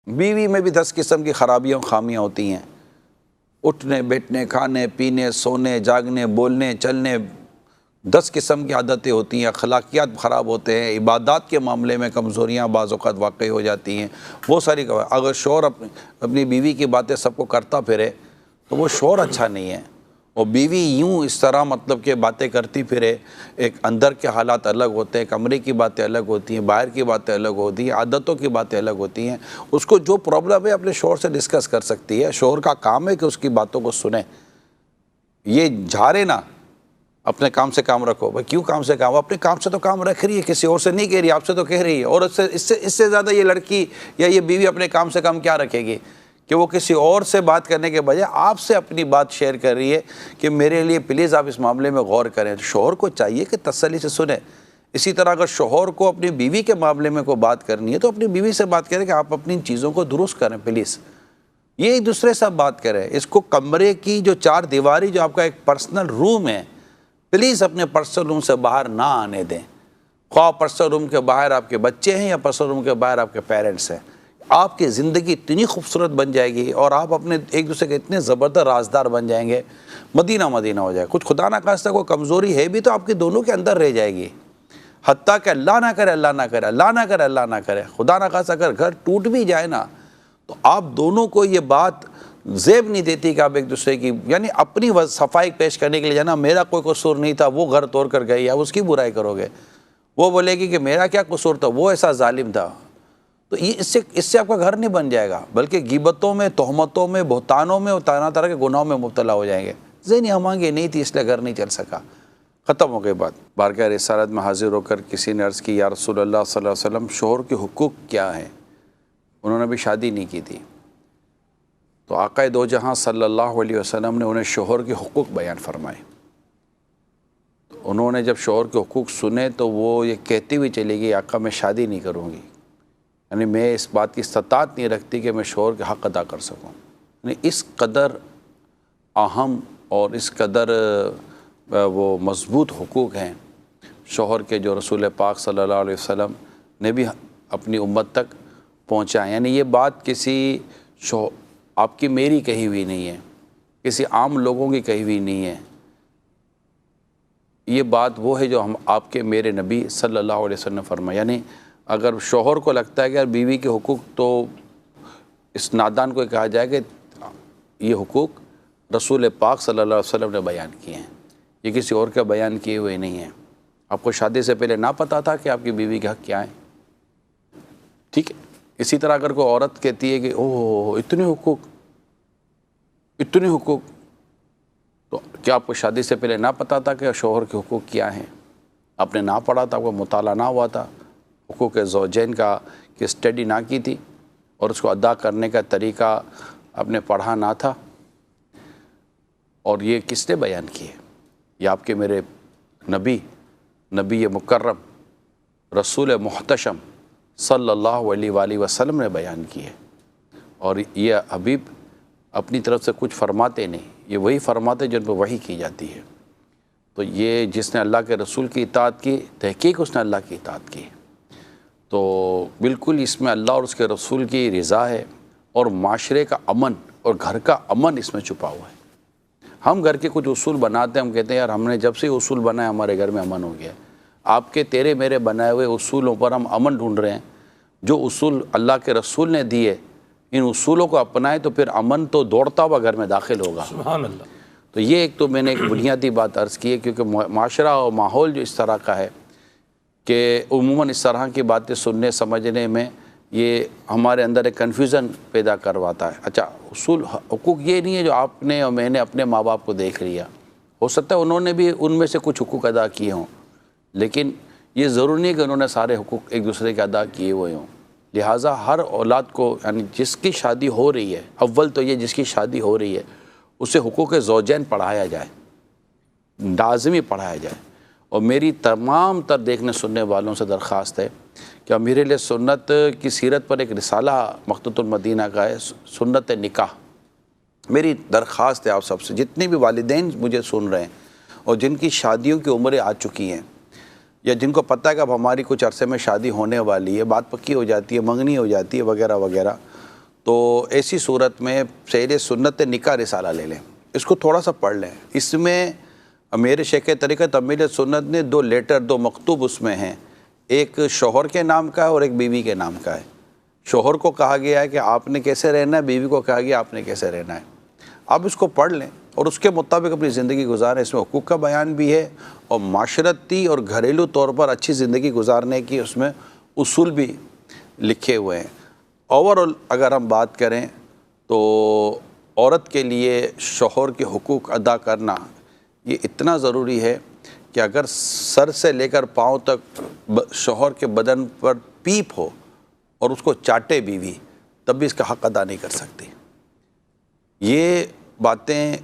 بیوی میں بھی 10 قسم کی خرابیاں خامیاں ہوتی ہیں، اٹھنے بیٹھنے کھانے پینے سونے جاگنے بولنے چلنے 10 قسم کی عادتیں ہوتی ہیں، اخلاقیات خراب ہوتے ہیں، عبادات کے معاملے میں کمزوریاں بعض اوقات واقع ہو جاتی ہیں، وہ ساری اگر شوہر اپنی بیوی کی باتیں سب کو کرتا پھرے تو وہ شوہر اچھا نہیں ہے، اور بیوی یوں اس طرح مطلب کہ باتیں کرتی پھرے، ایک اندر کے حالات الگ ہوتے ہیں، کمرے کی باتیں الگ ہوتی ہیں، باہر کی باتیں الگ ہوتی ہیں، عادتوں کی باتیں الگ ہوتی ہیں، اس کو جو پرابلم ہے اپنے شوہر سے ڈسکس کر سکتی ہے، شوہر کا کام ہے کہ اس کی باتوں کو سنیں، یہ جھاڑے نہ، اپنے کام سے کام رکھو۔ بھائی کیوں کام سے کام؟ اپنے کام سے تو کام رکھ رہی ہے، کسی اور سے نہیں کہہ رہی، آپ سے تو کہہ رہی ہے، اور اس سے زیادہ یہ لڑکی یا یہ بیوی اپنے کام سے کام کیا رکھے گی کہ وہ کسی اور سے بات کرنے کے بجائے آپ سے اپنی بات شیئر کر رہی ہے کہ میرے لیے پلیز آپ اس معاملے میں غور کریں۔ شوہر کو چاہیے کہ تسلی سے سنیں۔ اسی طرح اگر شوہر کو اپنی بیوی کے معاملے میں کوئی بات کرنی ہے تو اپنی بیوی سے بات کریں کہ آپ اپنی ان چیزوں کو درست کریں پلیز، یہ ایک دوسرے سے بات کریں۔ اس کو کمرے کی جو 4 دیواری جو آپ کا ایک پرسنل روم ہے، پلیز اپنے پرسنل روم سے باہر نہ آنے دیں، خواہ پرسنل روم کے باہر آپ کے بچے ہیں یا پرسنل روم کے باہر آپ کے پیرنٹس ہیں۔ آپ کی زندگی اتنی خوبصورت بن جائے گی اور آپ اپنے ایک دوسرے کے اتنے زبردست رازدار بن جائیں گے، مدینہ مدینہ ہو جائے گا۔ کچھ خدا نہ خواستہ کوئی کمزوری ہے بھی تو آپ کے دونوں کے اندر رہ جائے گی، حتیٰ کہ اللہ نہ کرے اللہ نہ کرے اللہ نہ کرے اللہ نہ کرے خدا نہ خواستہ اگر گھر ٹوٹ بھی جائے نا تو آپ دونوں کو یہ بات زیب نہیں دیتی کہ آپ ایک دوسرے کی یعنی اپنی صفائی پیش کرنے کے لیے جانا میرا کوئی قصور نہیں تھا، وہ گھر توڑ کر گئی، آپ اس کی برائی کرو گے، وہ بولے گی کہ میرا کیا قصور تھا، وہ ایسا ظالم تھا، تو یہ اس سے آپ کا گھر نہیں بن جائے گا، بلکہ غیبتوں میں تہمتوں میں بہتانوں میں اور طرح طرح کے گناہوں میں مبتلا ہو جائیں گے۔ ذہنی ہمانگی نہیں تھی اس لیے گھر نہیں چل سکا۔ ختم ہو گئی بات۔ بارگاہ رسالت میں حاضر ہو کر کسی نے عرض کی یا رسول اللہ صلی اللہ علیہ وسلم شوہر کے حقوق کیا ہیں؟ انہوں نے بھی شادی نہیں کی تھی، تو آقا دو جہاں صلی اللہ علیہ وسلم نے انہیں شوہر کے حقوق بیان فرمائے۔ انہوں نے جب شوہر کے حقوق سنے تو وہ یہ کہتی ہوئی چلی گئی آقا میں شادی نہیں کروں گی، یعنی میں اس بات کی استطاعت نہیں رکھتی کہ میں شوہر کے حق ادا کر سکوں، یعنی اس قدر اہم اور اس قدر وہ مضبوط حقوق ہیں شوہر کے جو رسول پاک صلی اللہ علیہ وسلم نے بھی اپنی امت تک پہنچائیں۔ یعنی یہ بات کسی آپ کی میری کہی ہوئی نہیں ہے، کسی عام لوگوں کی کہی ہوئی نہیں ہے، یہ بات وہ ہے جو ہم آپ کے میرے نبی صلی اللہ علیہ وسلم نے فرمایا۔ یعنی اگر شوہر کو لگتا ہے کہ یار بیوی کے حقوق تو اس نادان کو کہا جائے کہ یہ حقوق رسول پاک صلی اللہ علیہ وسلم نے بیان کیے ہیں، یہ کسی اور کا بیان کیے ہوئے نہیں ہیں۔ آپ کو شادی سے پہلے نہ پتہ تھا کہ آپ کی بیوی کے حق کیا ہیں؟ ٹھیک ہے۔ اسی طرح اگر کوئی عورت کہتی ہے کہ اوہ اتنے حقوق تو کیا آپ کو شادی سے پہلے نہ پتہ تھا کہ شوہر کے حقوق کیا ہیں؟ آپ نے نہ پڑھا تھا، آپ کو مطالعہ نہ ہوا تھا حقوق زوجین کا کہ اسٹڈی نہ کی تھی اور اس کو ادا کرنے کا طریقہ آپ نے پڑھا نہ تھا؟ اور یہ کس نے بیان کیے؟ یہ آپ کے میرے نبی مکرم رسول محتشم صلی اللہ علیہ وآلہ وسلم نے بیان کیے، اور یہ حبیب اپنی طرف سے کچھ فرماتے نہیں، یہ وہی فرماتے جن پہ وحی کی جاتی ہے۔ تو یہ جس نے اللہ کے رسول کی اطاعت کی تحقیق اس نے اللہ کی اطاعت کی، تو بالکل اس میں اللہ اور اس کے رسول کی رضا ہے، اور معاشرے کا امن اور گھر کا امن اس میں چھپا ہوا ہے۔ ہم گھر کے کچھ اصول بناتے ہیں، ہم کہتے ہیں یار ہم نے جب سے اصول بنائے ہمارے گھر میں امن ہو گیا ہے۔ آپ کے تیرے میرے بنائے ہوئے اصولوں پر ہم امن ڈھونڈ رہے ہیں، جو اصول اللہ کے رسول نے دیے ان اصولوں کو اپنائیں تو پھر امن تو دوڑتا ہوا گھر میں داخل ہوگا۔ سبحان اللہ۔ تو یہ ایک تو میں نے ایک بنیادی بات عرض کی ہے، کیونکہ معاشرہ اور ماحول جو اس طرح کا ہے کہ عموماً اس طرح کی باتیں سننے سمجھنے میں یہ ہمارے اندر ایک کنفیوژن پیدا کرواتا ہے۔ اچھا اصول حقوق یہ نہیں ہے جو آپ نے اور میں نے اپنے ماں باپ کو دیکھ لیا، ہو سکتا ہے انہوں نے بھی ان میں سے کچھ حقوق ادا کیے ہوں، لیکن یہ ضروری نہیں کہ انہوں نے سارے حقوق ایک دوسرے کے ادا کیے ہوئے ہوں۔ لہٰذا ہر اولاد کو یعنی جس کی شادی ہو رہی ہے، اول تو یہ جس کی شادی ہو رہی ہے اسے حقوق زوجین پڑھایا جائے، لازمی پڑھایا جائے۔ اور میری تمام تر دیکھنے سننے والوں سے درخواست ہے کہ امیر اہل سنت کی سیرت پر ایک رسالہ مخطوط المدینہ کا ہے، سنت نکاح۔ میری درخواست ہے آپ سب سے، جتنے بھی والدین مجھے سن رہے ہیں اور جن کی شادیوں کی عمریں آ چکی ہیں، یا جن کو پتہ ہے کہ اب ہماری کچھ عرصے میں شادی ہونے والی ہے، بات پکی ہو جاتی ہے، منگنی ہو جاتی ہے وغیرہ وغیرہ، تو ایسی صورت میں سیر سنت نکاح رسالہ لے لیں، اس کو تھوڑا سا پڑھ لیں۔ اس میں میرے شیخ طریقت امیر سنت نے 2 لیٹر 2 مکتوب اس میں ہیں، ایک شوہر کے نام کا ہے اور ایک بیوی کے نام کا ہے۔ شوہر کو کہا گیا ہے کہ آپ نے کیسے رہنا ہے، بیوی کو کہا گیا آپ نے کیسے رہنا ہے۔ آپ اس کو پڑھ لیں اور اس کے مطابق اپنی زندگی گزاریں۔ اس میں حقوق کا بیان بھی ہے اور معاشرتی اور گھریلو طور پر اچھی زندگی گزارنے کی اس میں اصول بھی لکھے ہوئے ہیں۔ اوورآل اگر ہم بات کریں تو عورت کے لیے شوہر کے حقوق ادا کرنا یہ اتنا ضروری ہے کہ اگر سر سے لے کر پاؤں تک شوہر کے بدن پر پیپ ہو اور اس کو چاٹے بیوی، تب بھی اس کا حق ادا نہیں کر سکتی۔ یہ باتیں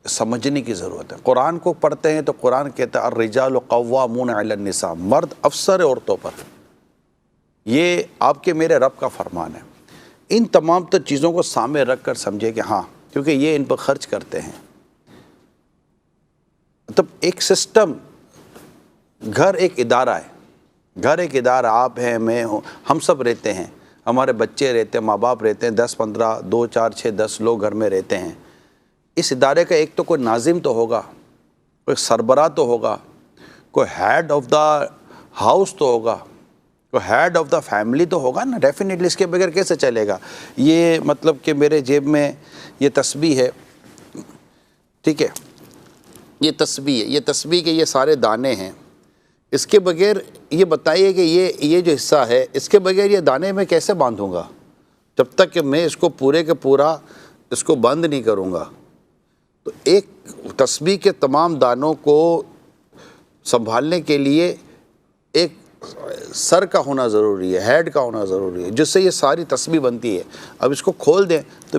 سمجھنے کی ضرورت ہے۔ قرآن کو پڑھتے ہیں تو قرآن کہتا ہے الرجال قوامون علی النساء، مرد افسر ہے عورتوں پر۔ یہ آپ کے میرے رب کا فرمان ہے۔ ان تمام تر چیزوں کو سامنے رکھ کر سمجھے کہ ہاں، کیونکہ یہ ان پر خرچ کرتے ہیں۔ مطلب ایک سسٹم، گھر ایک ادارہ ہے، گھر ایک ادارہ، آپ ہیں، میں ہوں، ہم سب رہتے ہیں، ہمارے بچے رہتے ہیں، ماں باپ رہتے ہیں، 10 15 2 4 6 10 لوگ گھر میں رہتے ہیں۔ اس ادارے کا ایک تو کوئی ناظم تو ہوگا، کوئی سربراہ تو ہوگا، کوئی ہیڈ آف دا ہاؤس تو ہوگا، کوئی ہیڈ آف دا فیملی تو ہوگا نا، ڈیفینیٹلی۔ اس کے بغیر کیسے چلے گا؟ یہ مطلب کہ میرے جیب میں یہ تسبیح ہے، ٹھیک ہے، یہ تسبیح ہے، یہ تسبیح کے یہ سارے دانے ہیں۔ اس کے بغیر یہ بتائیے کہ یہ جو حصہ ہے، اس کے بغیر یہ دانے میں کیسے باندھوں گا؟ جب تک کہ میں اس کو پورے کے پورا اس کو بند نہیں کروں گا۔ تو ایک تسبیح کے تمام دانوں کو سنبھالنے کے لیے ایک سر کا ہونا ضروری ہے، ہیڈ کا ہونا ضروری ہے، جس سے یہ ساری تسبیح بنتی ہے۔ اب اس کو کھول دیں تو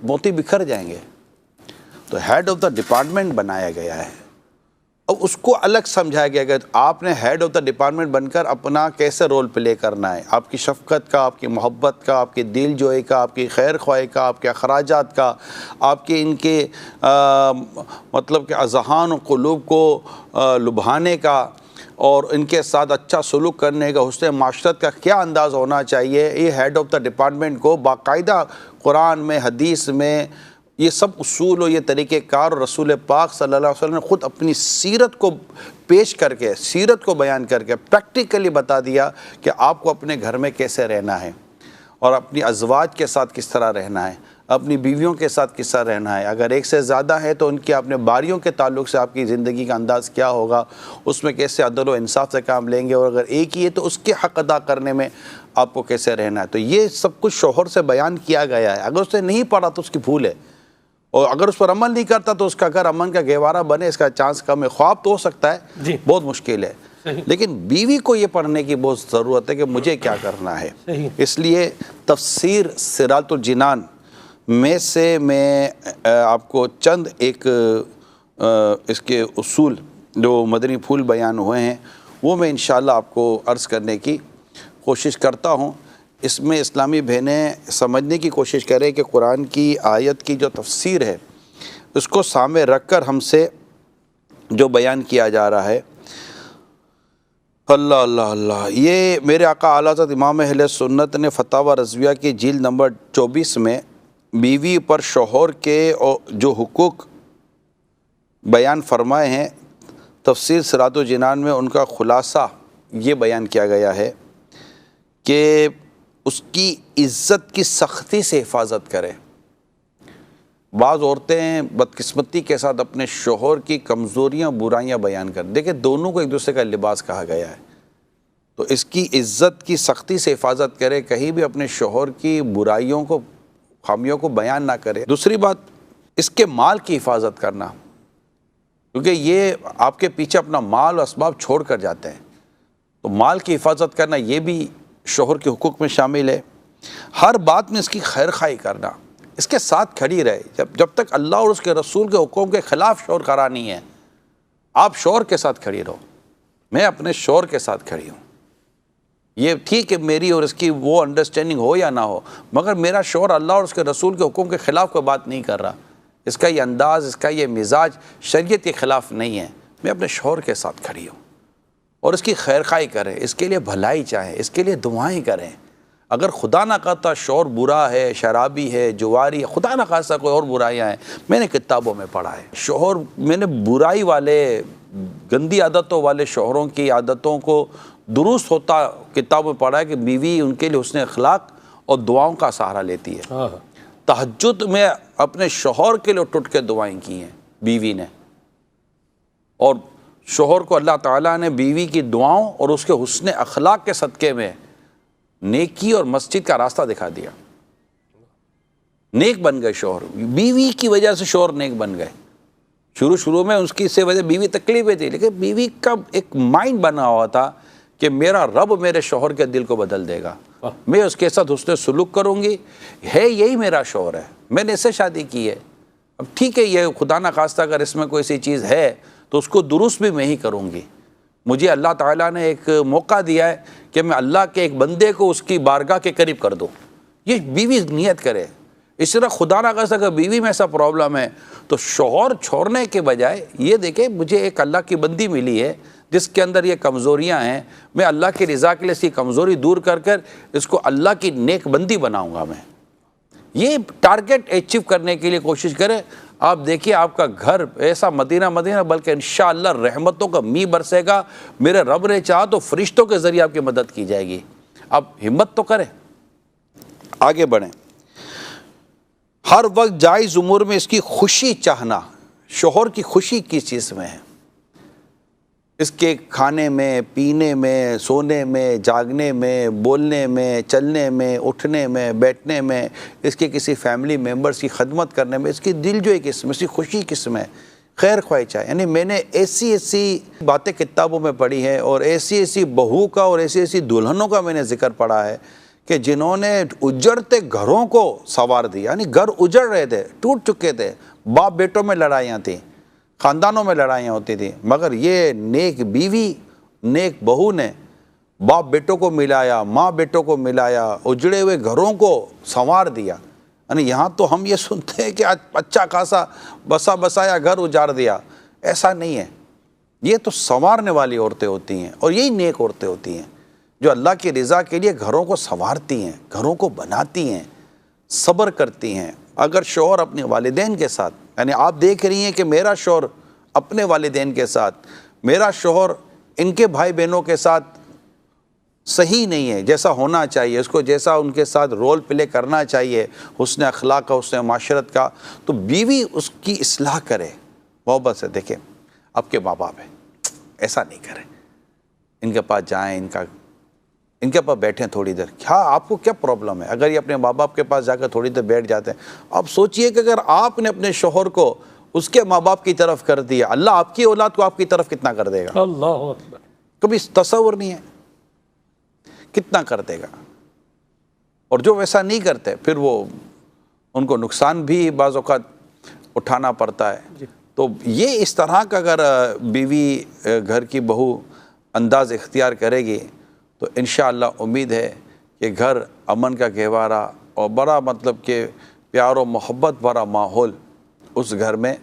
موتی بکھر جائیں گے۔ تو ہیڈ آف دا ڈپارٹمنٹ بنایا گیا ہے، اب اس کو الگ سمجھایا گیا کہ آپ نے ہیڈ آف دا ڈپارٹمنٹ بن کر اپنا کیسے رول پلے کرنا ہے، آپ کی شفقت کا، آپ کی محبت کا، آپ کی دل جوئی کا، آپ کی خیر خواہی کا، آپ کے اخراجات کا، آپ کے ان کے مطلب کہ اذہان و قلوب کو لبھانے کا، اور ان کے ساتھ اچھا سلوک کرنے کا، حسن معاشرت کا کیا انداز ہونا چاہیے، یہ ہیڈ آف دا ڈپارٹمنٹ کو باقاعدہ قرآن میں، حدیث میں یہ سب اصول و یہ طریقہ کار، اور رسول پاک صلی اللہ علیہ وسلم نے خود اپنی سیرت کو پیش کر کے، سیرت کو بیان کر کے پریکٹیکلی بتا دیا کہ آپ کو اپنے گھر میں کیسے رہنا ہے، اور اپنی ازواج کے ساتھ کس طرح رہنا ہے، اپنی بیویوں کے ساتھ کس طرح رہنا ہے۔ اگر ایک سے زیادہ ہے تو ان کی اپنے باریوں کے تعلق سے آپ کی زندگی کا انداز کیا ہوگا، اس میں کیسے عدل و انصاف سے کام لیں گے، اور اگر ایک ہی ہے تو اس کے حق ادا کرنے میں آپ کو کیسے رہنا ہے۔ تو یہ سب کچھ شوہر سے بیان کیا گیا ہے۔ اگر اس نے نہیں پڑھا تو اس کی بھول ہے، اور اگر اس پر عمل نہیں کرتا تو اس کا گھر امن کا گہوارہ بنے، اس کا چانس کم ہے۔ خواب تو ہو سکتا ہے، بہت مشکل ہے، لیکن بیوی کو یہ پڑھنے کی بہت ضرورت ہے کہ مجھے کیا کرنا ہے۔ اس لیے تفسیر صراط الجنان میں سے میں آپ کو چند ایک اس کے اصول جو مدنی پھول بیان ہوئے ہیں وہ میں انشاءاللہ آپ کو عرض کرنے کی کوشش کرتا ہوں۔ اس میں اسلامی بہنیں سمجھنے کی کوشش کریں کہ قرآن کی آیت کی جو تفسیر ہے اس کو سامنے رکھ کر ہم سے جو بیان کیا جا رہا ہے، اللہ اللہ اللہ، یہ میرے آقا اعلیٰ حضرت امام اہل سنت نے فتاوی رضویہ کی جلد نمبر 24 میں بیوی پر شوہر کے جو حقوق بیان فرمائے ہیں، تفسیر صراط الجنان میں ان کا خلاصہ یہ بیان کیا گیا ہے کہ اس کی عزت کی سختی سے حفاظت کرے۔ بعض عورتیں بدقسمتی کے ساتھ اپنے شوہر کی کمزوریاں برائیاں بیان کر، دیکھیں دونوں کو ایک دوسرے کا لباس کہا گیا ہے، تو اس کی عزت کی سختی سے حفاظت کرے، کہیں بھی اپنے شوہر کی برائیوں کو، خامیوں کو بیان نہ کرے۔ دوسری بات، اس کے مال کی حفاظت کرنا، کیونکہ یہ آپ کے پیچھے اپنا مال و اسباب چھوڑ کر جاتے ہیں، تو مال کی حفاظت کرنا یہ بھی شوہر کے حقوق میں شامل ہے۔ ہر بات میں اس کی خیر خواہی کرنا، اس کے ساتھ کھڑی رہے، جب تک اللہ اور اس کے رسول کے حکم کے خلاف شوہر کھڑا نہیں ہے، آپ شوہر کے ساتھ کھڑی رہو۔ میں اپنے شوہر کے ساتھ کھڑی ہوں، یہ ٹھیک ہے میری اور اس کی وہ انڈرسٹینڈنگ ہو یا نہ ہو، مگر میرا شوہر اللہ اور اس کے رسول کے حکم کے خلاف کوئی بات نہیں کر رہا، اس کا یہ انداز، اس کا یہ مزاج شریعت کے خلاف نہیں ہے، میں اپنے شوہر کے ساتھ کھڑی ہوں، اور اس کی خیر خواہی کریں، اس کے لیے بھلائی چاہیں، اس کے لیے دعائیں کریں۔ اگر خدا نہ خواستہ شوہر برا ہے، شرابی ہے، جواری ہے، خدا نہ خواستہ کوئی اور برائیاں ہیں، میں نے کتابوں میں پڑھا ہے شوہر، میں نے برائی والے گندی عادتوں والے شوہروں کی عادتوں کو درست ہوتا کتابوں میں پڑھا ہے کہ بیوی ان کے لیے حسن اخلاق اور دعاؤں کا سہارا لیتی ہے۔ تہجد میں اپنے شوہر کے لیے اٹھ اٹھ کے دعائیں کی ہیں بیوی نے، اور شوہر کو اللہ تعالیٰ نے بیوی کی دعاؤں اور اس کے حسن اخلاق کے صدقے میں نیکی اور مسجد کا راستہ دکھا دیا۔ نیک بن گئے شوہر، بیوی کی وجہ سے شوہر نیک بن گئے۔ شروع میں اس کی سے وجہ بیوی تکلیفیں تھی، لیکن بیوی کا ایک مائنڈ بنا ہوا تھا کہ میرا رب میرے شوہر کے دل کو بدل دے گا، میں اس کے ساتھ حسن سلوک کروں گی، ہے یہی میرا شوہر ہے، میں نے اس سے شادی کی ہے، اب ٹھیک ہے یہ خدا نہ خواستہ اگر اس میں کوئی سی چیز ہے تو اس کو درست بھی میں ہی کروں گی۔ مجھے اللہ تعالیٰ نے ایک موقع دیا ہے کہ میں اللہ کے ایک بندے کو اس کی بارگاہ کے قریب کر دوں، یہ بیوی نیت کرے۔ اس طرح خدا نہ خواستہ اگر بیوی میں ایسا پرابلم ہے تو شوہر چھوڑنے کے بجائے یہ دیکھیں مجھے ایک اللہ کی بندی ملی ہے جس کے اندر یہ کمزوریاں ہیں، میں اللہ کی رضا کے لیے اس کی کمزوری دور کر کر اس کو اللہ کی نیک بندی بناؤں گا میں۔ یہ ٹارگٹ اچیو کرنے کے لیے کوشش کریں۔ آپ دیکھیے آپ کا گھر ایسا مدینہ بلکہ انشاءاللہ رحمتوں کا می برسے گا، میرے رب نے چاہا تو فرشتوں کے ذریعے آپ کی مدد کی جائے گی۔ اب ہمت تو کریں، آگے بڑھیں۔ ہر وقت جائز امور میں اس کی خوشی چاہنا، شوہر کی خوشی کس چیز میں ہے؟ اس کے کھانے میں، پینے میں، سونے میں، جاگنے میں، بولنے میں، چلنے میں، اٹھنے میں، بیٹھنے میں، اس کے کسی فیملی ممبرز کی خدمت کرنے میں، اس کی دل جو کس میں، اس کی خوشی کس میں، خیر خواہ چاہے۔ یعنی میں نے ایسی باتیں کتابوں میں پڑھی ہیں اور ایسی بہو کا اور ایسی دلہنوں کا میں نے ذکر پڑھا ہے کہ جنہوں نے اجڑتے گھروں کو سنوار دیا، یعنی گھر اجڑ رہے تھے، ٹوٹ چکے تھے، باپ بیٹوں میں لڑائیاں تھیں، خاندانوں میں لڑائیاں ہوتی تھیں، مگر یہ نیک بیوی، نیک بہو نے باپ بیٹوں کو ملایا، ماں بیٹوں کو ملایا، اجڑے ہوئے گھروں کو سنوار دیا۔ یعنی یہاں تو ہم یہ سنتے ہیں کہ اچھا خاصا بسا بسایا گھر اجاڑ دیا، ایسا نہیں ہے۔ یہ تو سنوارنے والی عورتیں ہوتی ہیں اور یہی نیک عورتیں ہوتی ہیں جو اللہ کی رضا کے لیے گھروں کو سنوارتی ہیں، گھروں کو بناتی ہیں، صبر کرتی ہیں۔ اگر شوہر اپنے والدین کے ساتھ، یعنی آپ دیکھ رہی ہیں کہ میرا شوہر اپنے والدین کے ساتھ، میرا شوہر ان کے بھائی بہنوں کے ساتھ صحیح نہیں ہے جیسا ہونا چاہیے، اس کو جیسا ان کے ساتھ رول پلے کرنا چاہیے، حسن اخلاق کا، حسن معاشرت کا، تو بیوی اس کی اصلاح کرے محبت سے۔ دیکھیں آپ کے ماں باپ ہیں، ایسا نہیں کریں، ان کے پاس جائیں، ان کے پاس بیٹھیں تھوڑی دیر، کیا آپ کو کیا پرابلم ہے؟ اگر یہ اپنے ماں باپ کے پاس جا کر تھوڑی دیر بیٹھ جاتے ہیں، آپ سوچئے کہ اگر آپ نے اپنے شوہر کو اس کے ماں باپ کی طرف کر دیا، اللہ آپ کی اولاد کو آپ کی طرف کتنا کر دے گا؟ اللہ اکبر، کبھی تصور نہیں ہے کتنا کر دے گا۔ اور جو ویسا نہیں کرتے پھر وہ ان کو نقصان بھی بعض اوقات اٹھانا پڑتا ہے۔ تو یہ اس طرح کا اگر بیوی گھر کی بہو انداز اختیار کرے گی تو انشاءاللہ امید ہے کہ گھر امن کا گہوارہ اور بڑا مطلب کہ پیار و محبت بھرا ماحول اس گھر میں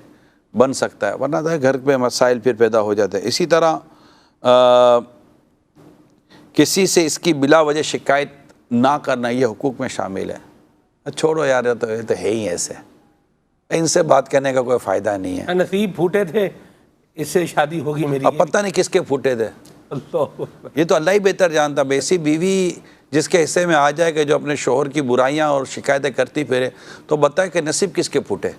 بن سکتا ہے، ورنہ گھر میں مسائل پھر پیدا ہو جاتے ہیں۔ اسی طرح کسی سے اس کی بلا وجہ شکایت نہ کرنا یہ حقوق میں شامل ہے۔ چھوڑو یار یہ تو ہے ہی ایسے، ان سے بات کرنے کا کوئی فائدہ نہیں ہے، نصیب پھوٹے تھے، اس سے شادی ہوگی میری۔ اب پتہ نہیں کس کے پھوٹے تھے، یہ تو اللہ ہی بہتر جانتا۔ ایسی بیوی جس کے حصے میں آ جائے کہ جو اپنے شوہر کی برائیاں اور شکایتیں کرتی پھرے، تو بتائے کہ نصیب کس کے پھوٹے۔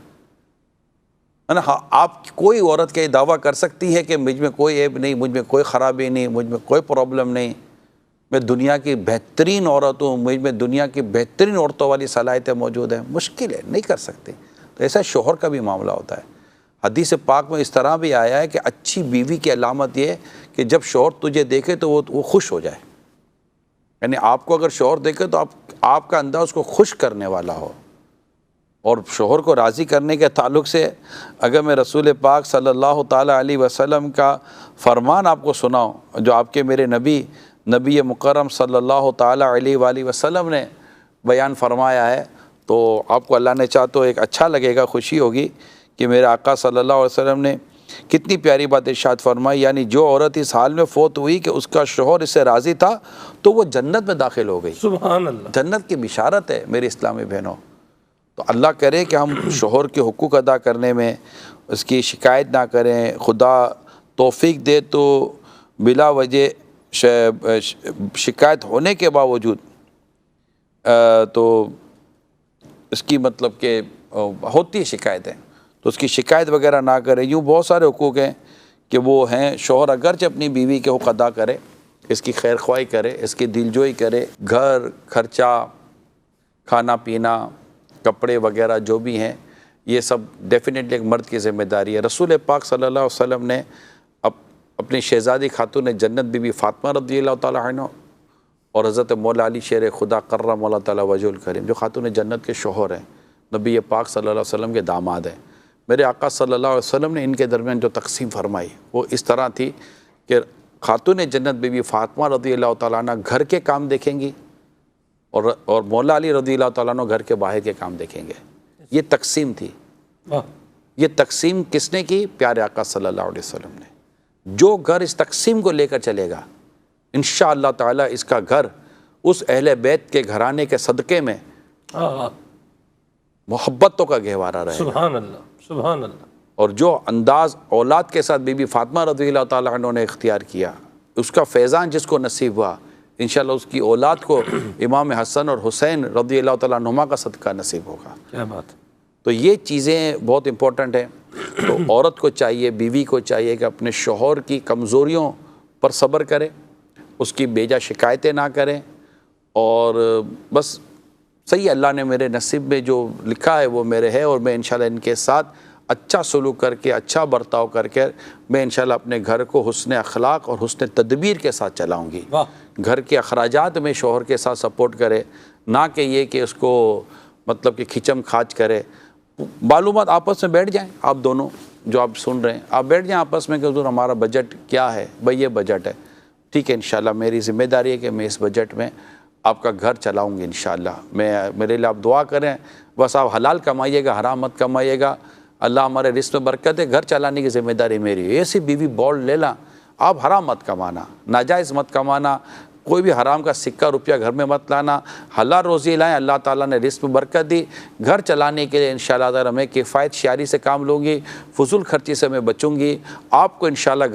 آپ کوئی عورت کا یہ دعویٰ کر سکتی ہے کہ مجھ میں کوئی عیب نہیں، مجھ میں کوئی خرابی نہیں، مجھ میں کوئی پرابلم نہیں، میں دنیا کی بہترین عورت ہوں، مجھ میں دنیا کی بہترین عورتوں والی صلاحیتیں موجود ہیں؟ مشکل ہے، نہیں کر سکتے۔ تو ایسا شوہر کا بھی معاملہ ہوتا ہے۔ حدیث پاک میں اس طرح بھی آیا ہے کہ اچھی بیوی کی علامت یہ ہے کہ جب شوہر تجھے دیکھے تو وہ خوش ہو جائے، یعنی آپ کو اگر شوہر دیکھے تو آپ کا انداز اس کو خوش کرنے والا ہو۔ اور شوہر کو راضی کرنے کے تعلق سے اگر میں رسول پاک صلی اللہ تعالیٰ علیہ وسلم کا فرمان آپ کو سناؤں جو آپ کے میرے نبی مکرم صلی اللہ تعالیٰ علیہ وآلہ وسلم نے بیان فرمایا ہے، تو آپ کو اللہ نے چاہ تو ایک اچھا لگے گا، خوشی ہوگی کہ میرے آقا صلی اللہ علیہ وسلم نے کتنی پیاری بات ارشاد فرمائی، یعنی جو عورت اس حال میں فوت ہوئی کہ اس کا شوہر اس سے راضی تھا تو وہ جنت میں داخل ہو گئی۔ سبحان اللہ۔ جنت کی بشارت ہے میری اسلامی بہنوں۔ تو اللہ کرے کہ ہم شوہر کے حقوق ادا کرنے میں اس کی شکایت نہ کریں، خدا توفیق دے تو بلا وجہ شکایت ہونے کے باوجود تو اس کی مطلب کہ ہوتی ہے شکایتیں، تو اس کی شکایت وغیرہ نہ کرے۔ یوں بہت سارے حقوق ہیں کہ وہ ہیں، شوہر اگرچہ اپنی بیوی کے حقوق ادا کرے، اس کی خیر خواہی کرے، اس کی دلجوئی کرے، گھر خرچہ، کھانا پینا، کپڑے وغیرہ جو بھی ہیں، یہ سب ڈیفینیٹلی ایک مرد کی ذمہ داری ہے۔ رسول پاک صلی اللہ علیہ وسلم نے اپنی شہزادی خاتون جنت بی بی فاطمہ رضی اللہ تعالیٰ عنہ اور حضرت مولا علی شیر خدا کرم اللہ تعالیٰ وجہ الکریم جو خاتون جنت کے شوہر ہیں، نبی پاک صلی اللہ علیہ وسلم کے داماد ہیں، میرے آقا صلی اللہ علیہ وسلم نے ان کے درمیان جو تقسیم فرمائی وہ اس طرح تھی کہ خاتون جنت بی بی فاطمہ رضی اللہ تعالیٰ عنہ گھر کے کام دیکھیں گی اور مولا علی رضی اللہ تعالیٰ عنہ گھر کے باہر کے کام دیکھیں گے۔ یہ تقسیم تھی۔ یہ تقسیم کس نے کی؟ پیارے آقا صلی اللہ علیہ وسلم نے۔ جو گھر اس تقسیم کو لے کر چلے گا انشاءاللہ تعالیٰ اس کا گھر اس اہل بیت کے گھرانے کے صدقے میں محبتوں کا گہوارہ رہے گا۔ سبحان اللہ، سبحان اللہ۔ اور جو انداز اولاد کے ساتھ بی بی فاطمہ رضی اللہ تعالیٰ عنہ نے اختیار کیا، اس کا فیضان جس کو نصیب ہوا، انشاءاللہ اس کی اولاد کو امام حسن اور حسین رضی اللہ تعالیٰ عنہما کا صدقہ نصیب ہوگا۔ کیا بات ہے۔ تو یہ چیزیں بہت امپورٹنٹ ہیں۔ تو عورت کو چاہیے، بیوی کو چاہیے کہ اپنے شوہر کی کمزوریوں پر صبر کرے، اس کی بیجا شکایتیں نہ کریں، اور بس صحیح اللہ نے میرے نصیب میں جو لکھا ہے وہ میرے ہے، اور میں انشاءاللہ ان کے ساتھ اچھا سلوک کر کے، اچھا برتاؤ کر کے میں انشاءاللہ اپنے گھر کو حسن اخلاق اور حسن تدبیر کے ساتھ چلاؤں گی۔ گھر کے اخراجات میں شوہر کے ساتھ سپورٹ کرے، نہ کہ یہ کہ اس کو مطلب کہ کھچم کھاچ کرے۔ معلومات آپس میں بیٹھ جائیں، آپ دونوں جو آپ سن رہے ہیں آپ بیٹھ جائیں آپس میں کہ حضور ہمارا بجٹ کیا ہے، بھئی یہ بجٹ ہے، ٹھیک ہے، انشاءاللہ میری ذمہ داری ہے کہ میں اس بجٹ میں آپ کا گھر چلاؤں گی انشاءاللہ۔ میرے لیے آپ دعا کریں، بس آپ حلال کمائیے گا، حرام مت کمائیے گا، اللہ ہمارے رزق میں برکت ہے، گھر چلانے کی ذمہ داری میری ہے۔ ایسی بیوی بولڈ لے لا، آپ حرام مت کمانا، ناجائز مت کمانا، کوئی بھی حرام کا سکہ روپیہ گھر میں مت لانا، حلال روزی لائیں، اللہ تعالیٰ نے رزق میں برکت دی، گھر چلانے کے لیے انشاءاللہ تعالیٰ میں کفایت شعاری سے کام لوں گی، فضول خرچی سے میں بچوں گی، آپ کو انشاءاللہ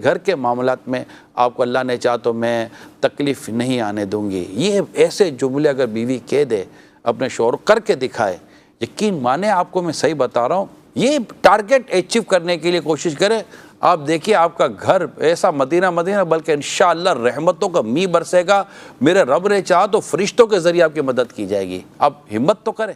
گھر کے معاملات میں آپ کو اللہ نے چاہا تو میں تکلیف نہیں آنے دوں گی۔ یہ ایسے جملے اگر بیوی کہہ دے، اپنے شوہر کر کے دکھائے، یقین مانے آپ کو میں صحیح بتا رہا ہوں، یہ ٹارگٹ اچیو کرنے کے لیے کوشش کرے، آپ دیکھیے آپ کا گھر ایسا مدینہ بلکہ انشاءاللہ رحمتوں کا می برسے گا۔ میرے رب نے چاہا تو فرشتوں کے ذریعے آپ کی مدد کی جائے گی، آپ ہمت تو کریں۔